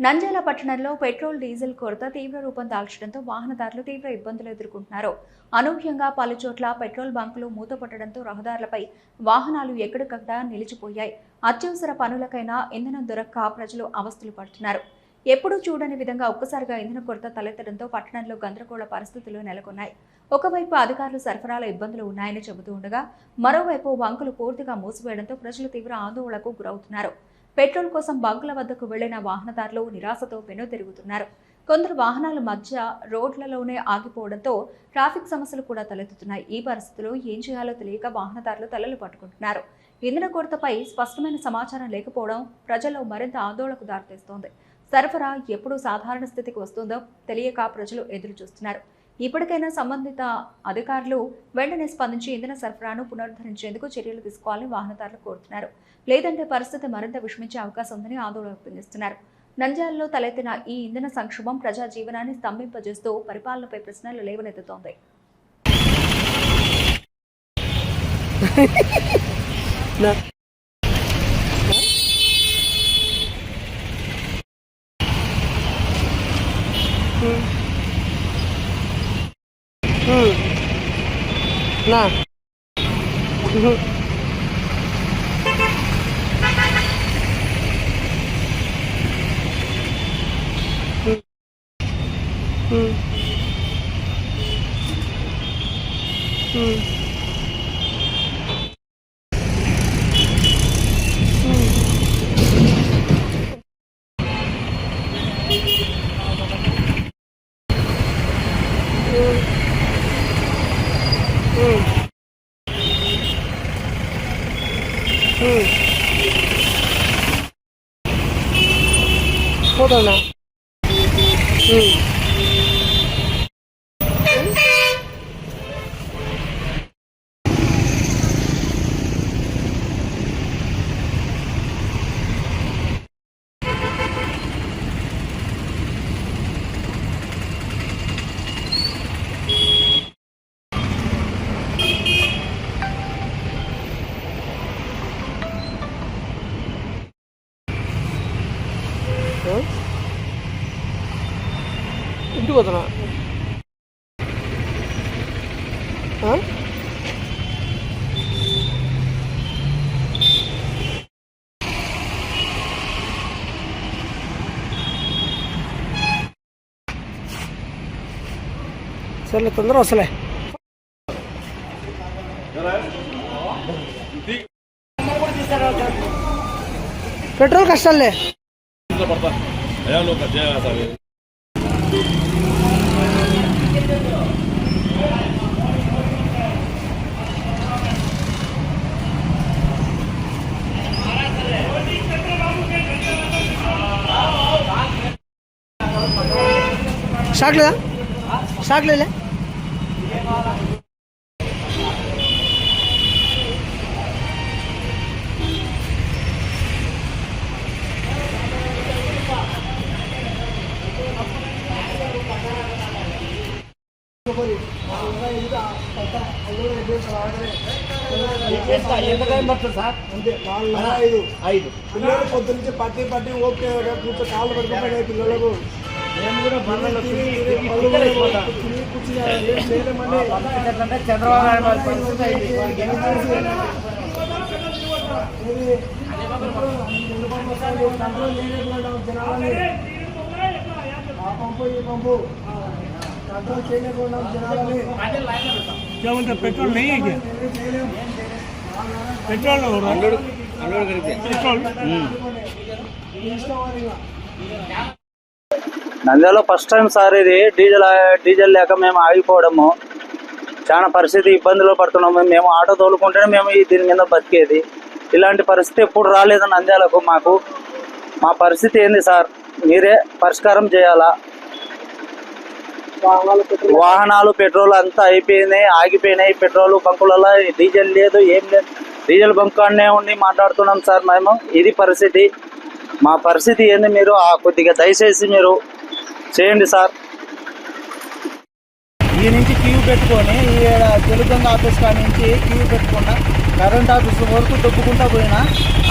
నంద్యాల పట్టణంలో petrol diesel కొరత తీవ్ర రూపం దాల్చడంతో వాహనదారులు తీవ్ర ఇబ్బందులు ఎదుర్కొంటున్నారు. అనూహ్యంగా పలుచోట్ల పెట్రోల్ బంకులు మూతపడడంతో రహదారులపై వాహనాలు ఎక్కడికక్కడ నిలిచిపోయాయి. అత్యవసర పనులకైనా ఇంధనం దొరక్క ప్రజలు అవస్థలు పడుతున్నారు. ఎప్పుడూ చూడని విధంగా ఒక్కసారిగా ఇంధన కొరత తలెత్తడంతో పట్టణంలో గందరగోళ పరిస్థితులు నెలకొన్నాయి. ఒకవైపు అధికారులు సరఫరాల ఇబ్బందులు ఉన్నాయని చెబుతూ ఉండగా, మరోవైపు బంకులు పూర్తిగా మూసివేయడంతో ప్రజలు తీవ్ర ఆందోళనకు గురవుతున్నారు. పెట్రోల్ కోసం బంకుల వద్దకు వెళ్లిన వాహనదారులు నిరాశతో వెనుతిరుగుతున్నారు. కొందరు వాహనాల మధ్య రోడ్లలోనే ఆగిపోవడంతో ట్రాఫిక్ సమస్యలు కూడా తలెత్తుతున్నాయి. ఈ పరిస్థితుల్లో ఏం చేయాలో తెలియక వాహనదారులు తలలు పట్టుకుంటున్నారు. ఇంధన కొరతపై స్పష్టమైన సమాచారం లేకపోవడం ప్రజల్లో మరింత ఆందోళనకు దారితీస్తోంది. సరఫరా ఎప్పుడు సాధారణ స్థితికి వస్తుందో తెలియక ప్రజలు ఎదురు చూస్తున్నారు. ఇప్పటికైనా సంబంధిత అధికారులు వెంటనే స్పందించి ఇంధన సరఫరాను పునరుద్ధరించేందుకు చర్యలు తీసుకోవాలని వాహనదారులు కోరుతున్నారు. లేదంటే పరిస్థితి మరింత విషమించే అవకాశం ఉందని ఆందోళన వ్యక్తపరుస్తున్నారు. నంద్యాలలో తలెత్తిన ఈ ఇంధన సంక్షోభం ప్రజా జీవనాన్ని స్తంభింపజేస్తూ పరిపాలనపై ప్రశ్నలు లేవనెత్తుతోంది. పోతానా ఇంటికి పోతున్నా సర్లే తొందర వస్తలే. పెట్రోల్ కష్టాలే. స్టాక్ లేదా? స్టాక్ లేలే. ఎంత టైం పడుతుంది సార్? అంతే 4:05 పిల్లలు పొద్దు నుంచి పట్టి ఓకే కూర్చో కాళ్ళు పడుకుపోయినాయి పిల్లలకు. మేము కూడా చంద్రబాబు పంపు ఈ పంపు कंट्रोल చేయలేకుండా జనాలని क्या बोलते पेट्रोल नहीं है क्या? पेट्रोल पेट्रोल నంద్యాలలో ఫస్ట్ టైం సార్ ఇది డీజిల్ లేక మేము ఆగిపోవడము చాలా పరిస్థితి ఇబ్బందులు పడుతున్నాము. మేము ఆటో తోలుకుంటేనే మేము దీని మీద బతికేది. ఇలాంటి పరిస్థితి ఎప్పుడు రాలేదు నంద్యాలకు. మా పరిస్థితి ఏంది సార్? మీరే పరిష్కారం చేయాలా. వాహనాలు పెట్రోల్ అంతా అయిపోయినాయి, ఆగిపోయినాయి. పెట్రోల్ బంకులలో డీజిల్ లేదు, ఏం లేదు. డీజిల్ బంక్ అనే ఉండి మాట్లాడుతున్నాం సార్ మేము. ఇది పరిస్థితి. మా పరిస్థితి ఏంది మీరు కొద్దిగా దయచేసి మీరు చేయండి సార్. ఈ నుంచి క్యూ పెట్టుకొని ఈ తెలుగంగ ఆఫీస్ కాడి నుంచి క్యూ పెట్టుకున్నా కరెంట్ ఆఫీస్ వరకు దొబ్బుకుంటా పోయినా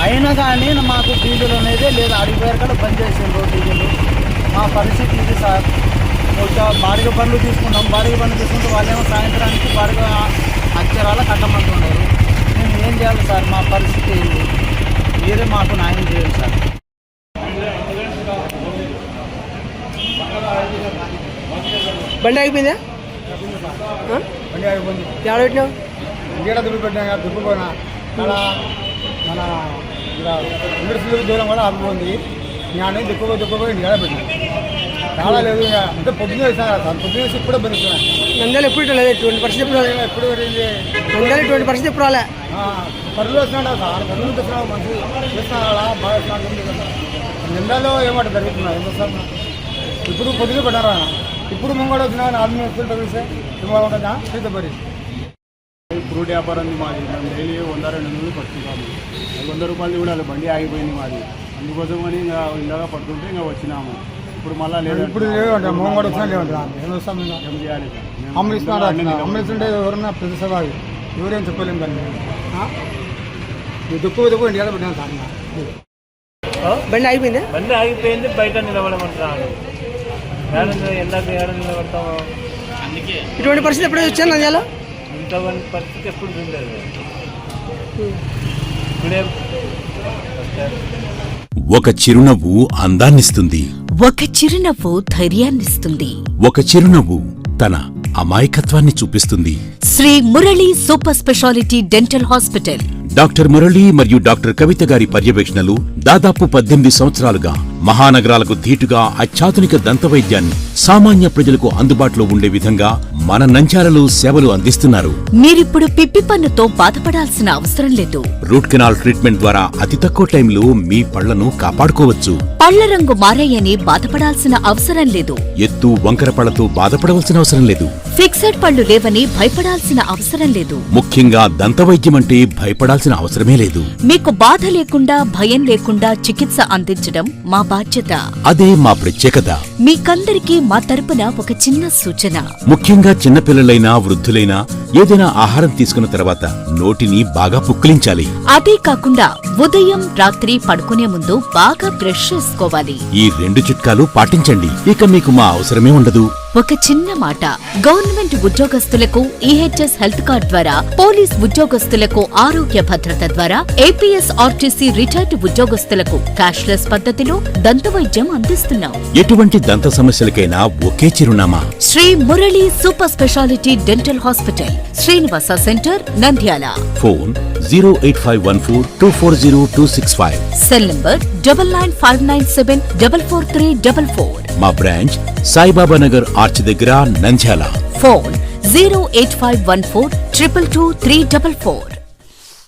అయినా కానీ మాకు డీజిల్ అనేది లేదు. అడిగిపోయారు కూడా బంద్ చేసిండ్రు డీజిల్. పరిస్థితి ఇది సార్. బాడిగ బండ్లు తీసుకుంటాం, బాడిగ బండ్లు తీసుకుంటే వాళ్ళేమో సాయంత్రానికి బాడిగ అక్షరాల కట్టమంటున్నారు. మేము ఏం చేయాలి సార్? మా పరిస్థితి ఏంటి? మీరే మాకు న్యాయం చేయాలి సార్. బండి ఆగిపోయిందా? బండి ఆగిపోయింది. ఎక్కడ పెట్టినావు? ఇంకేడా దుబ్బు పెట్టినా దుబ్బు పోయినా అలా మన ఇండస్ట్రీ దూరం కూడా ఆగిపోయింది. నేను దుక్కుపోయి ఇంటికాడ పెట్టినా చాలా లేదు. ఇక అంటే పొద్దున్న వేసాను కదా సార్, పొద్దున్న వేసి ఇప్పుడే బతుకుతున్నాను. నంద్యాల ఎప్పుడు లేదు, 20% ఎప్పుడు రాలే. ఎప్పుడు పెట్టింది నంద్యాల 20% ఎప్పుడు రాలే. పరులు వస్తున్నాడు సార్, పరులు తెస్తున్నాడు, మంచి చేస్తున్నాడు, అలా బాగా వస్తున్నాడు. నిందాలో ఏమాట జరుగుతున్నాయి ఎందుకు సార్? ఇప్పుడు పొద్దున పెట్టారు ఆయన, ఇప్పుడు ముంగడు వచ్చినా 4 వేసుకుని తగిలిస్తే సుమారు ఉంటుందా సీతపడి. ఫ్రూట్ వ్యాపారం ఉంది మాది. మేము డైలీ 100-200 పట్టుకుంటాము. 100 రూపాయలు కూడా బండి ఆగిపోయింది మాది. అందుకోసం అని ఇంకా ఇందాక పట్టుకుంటే ఇంకా వచ్చినాము. ఇప్పుడు మళ్ళీ లేదు. ఇప్పుడు లేవంట ముంగడు వచ్చినా లేవంట. ఏం వస్తాం ఇంకా ఏం చేయాలి? అమ్మలిస్తున్నారు. అమ్మలిస్తుంటే ఎవరన్నా పెద్ద సభ ఎవరేం చెప్పలేము దాన్ని. దుక్కు ఇండియాలో పెట్టాను సార్. బండి ఆగిపోయిందా? బండి ఆగిపోయింది, బయట నిలబడమంటున్నాడు. ఎందాక ఏడ నిలబడతాము? ఇటువంటి పరిస్థితి ఎప్పుడైతే వచ్చాను నంద్యాల ఇంతమంది పరిస్థితి ఎప్పుడు చూడలేదు. ఇప్పుడే ఒక చిరునవ్వు అందాన్నిస్తుంది, ఒక చిరునవ్వు ధైర్యాన్నిస్తుంది, ఒక చిరునవ్వు తన అమాయకత్వాన్ని చూపిస్తుంది. Shri Murali super speciality dental hospital. Doctor Murali మరియు డాక్టర్ కవిత గారి పర్యవేక్షణలు దాదాపు 18 సంవత్సరాలుగా మహానగరాలకు ధీటుగా అత్యాధునిక దంతవైద్యాన్ని సామాన్య ప్రజలకు అందుబాటులో ఉండే విధంగా మన నంద్యాలలో సేవలు అందిస్తున్నారు. మీరిప్పుడు పిప్పి పన్నుతో బాధపడాల్సిన అవసరం లేదు. రూట్ కెనాల్ ట్రీట్మెంట్ ద్వారా అతి తక్కువ టైంలో మీ పళ్లను కాపాడుకోవచ్చు. పళ్ల రంగు మారాయని బాధపడాల్సిన అవసరం లేదు. ఎత్తు వంకర పళ్లతో బాధపడవలసిన అవసరం లేదు. ఫిక్సెడ్ పళ్లు లేవని భయపడాల్సిన అవసరం లేదు. ముఖ్యంగా దంతవైద్యం అంటే భయపడాల్సిన అవసరమే లేదు. మీకు బాధ లేకుండా, భయం లేకుండా చికిత్స అందించడం మా బాధ్యత. అదే మా ప్రత్యేకత. మీకందరికీ మా తరపున ఒక చిన్న సూచన. ముఖ్యంగా చిన్నపిల్లలైనా వృద్ధులైనా ఏదైనా ఆహారం తీసుకున్న తర్వాత నోటిని బాగా పుక్కిలించాలి. అదే కాకుండా ఉదయం రాత్రి పడుకునే ముందు బాగా బ్రష్ చేసుకోవాలి. ఈ 2 చిట్కాలు పాటించండి, ఇక మీకు మా అవసరమే ఉండదు. ఒక చిన్న మాట, గవర్నమెంట్ ఉద్యోగస్తులకు ఈహెచ్ఎస్ హెల్త్ కార్డ్ ద్వారా, పోలీస్ ఉద్యోగస్తులకు ఆరోగ్య భద్రత ద్వారా, ఏపీఎస్ ఆర్టీసీ రిటైర్డ్ ఉద్యోగస్తులకు క్యాష్లెస్ పద్ధతిలో దంతవైద్యం అందిస్తున్నాం. ఎటువంటి దంత సమస్యలకైనా ఒకే చిరునామా, Shri Murali super speciality dental hospital, Srinivasa centre, Nandyal. Phone 08514240265. Cell number 9959744344. మా బ్రాంచ్ సాయిబాబా నగర్ ఆర్చ్ దగ్గర, నంద్యాల. ఫోన్ 08514222344.